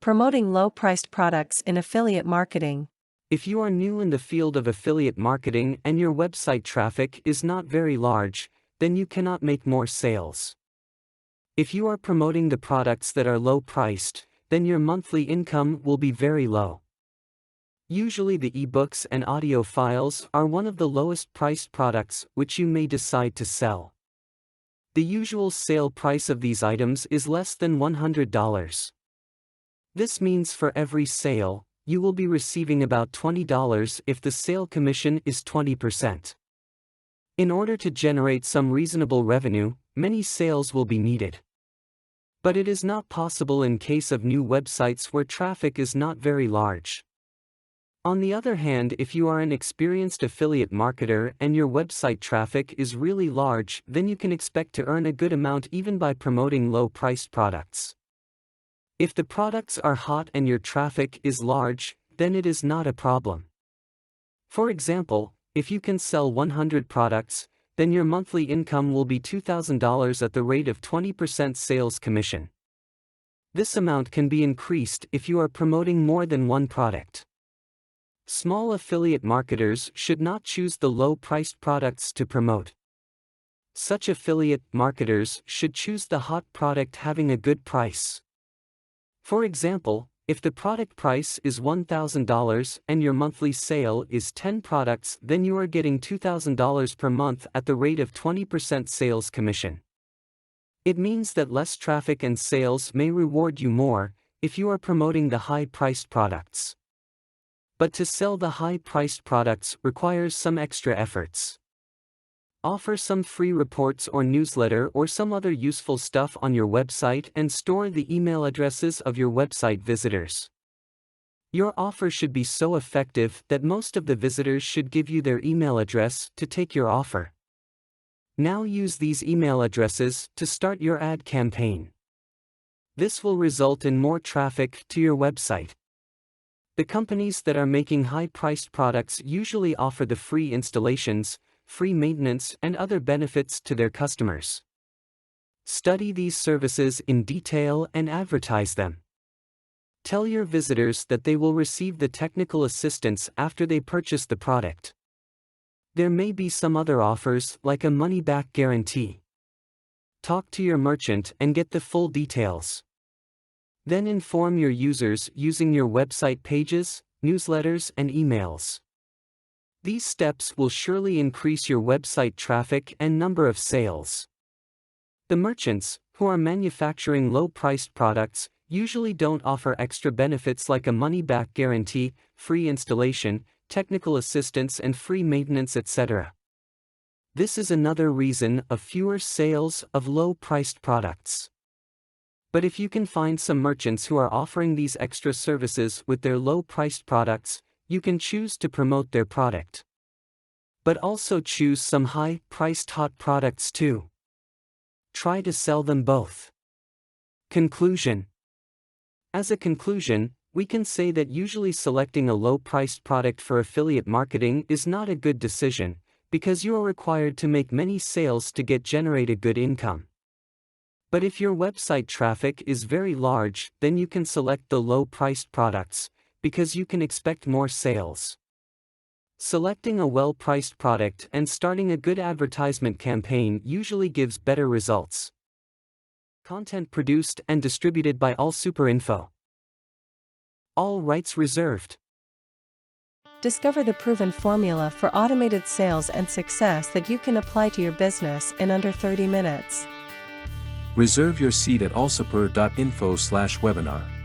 Promoting low-priced products in affiliate marketing. If you are new in the field of affiliate marketing and your website traffic is not very large, then you cannot make more sales. If you are promoting the products that are low-priced, then your monthly income will be very low. Usually the ebooks and audio files are one of the lowest priced products which you may decide to sell. The usual sale price of these items is less than $100. This means for every sale, you will be receiving about $20 if the sale commission is 20%. In order to generate some reasonable revenue, many sales will be needed. But it is not possible in case of new websites where traffic is not very large. On the other hand, if you are an experienced affiliate marketer and your website traffic is really large, then you can expect to earn a good amount even by promoting low-priced products. If the products are hot and your traffic is large, then it is not a problem. For example, if you can sell 100 products, then your monthly income will be $2,000 at the rate of 20% sales commission. This amount can be increased if you are promoting more than one product. Small affiliate marketers should not choose the low-priced products to promote. Such affiliate marketers should choose the hot product having a good price. For example, if the product price is $1,000 and your monthly sale is 10 products, then you are getting $2,000 per month at the rate of 20% sales commission. It means that less traffic and sales may reward you more if you are promoting the high-priced products. But to sell the high-priced products requires some extra efforts. Offer some free reports or newsletter or some other useful stuff on your website and store the email addresses of your website visitors. Your offer should be so effective that most of the visitors should give you their email address to take your offer. Now use these email addresses to start your ad campaign. This will result in more traffic to your website. The companies that are making high-priced products usually offer the free installations, free maintenance, and other benefits to their customers. Study these services in detail and advertise them. Tell your visitors that they will receive the technical assistance after they purchase the product. There may be some other offers like a money-back guarantee. Talk to your merchant and get the full details. Then inform your users using your website pages, newsletters, and emails. These steps will surely increase your website traffic and number of sales. The merchants, who are manufacturing low-priced products, usually don't offer extra benefits like a money-back guarantee, free installation, technical assistance, and free maintenance, etc. This is another reason of fewer sales of low-priced products. But if you can find some merchants who are offering these extra services with their low-priced products, you can choose to promote their product. But also choose some high-priced hot products too. Try to sell them both. Conclusion. As a conclusion, we can say that usually selecting a low-priced product for affiliate marketing is not a good decision, because you are required to make many sales to generate a good income. But if your website traffic is very large, then you can select the low-priced products, because you can expect more sales. Selecting a well-priced product and starting a good advertisement campaign usually gives better results. Content produced and distributed by AllSuperInfo. All rights reserved. Discover the proven formula for automated sales and success that you can apply to your business in under 30 minutes. Reserve your seat at allsuper.info/webinar.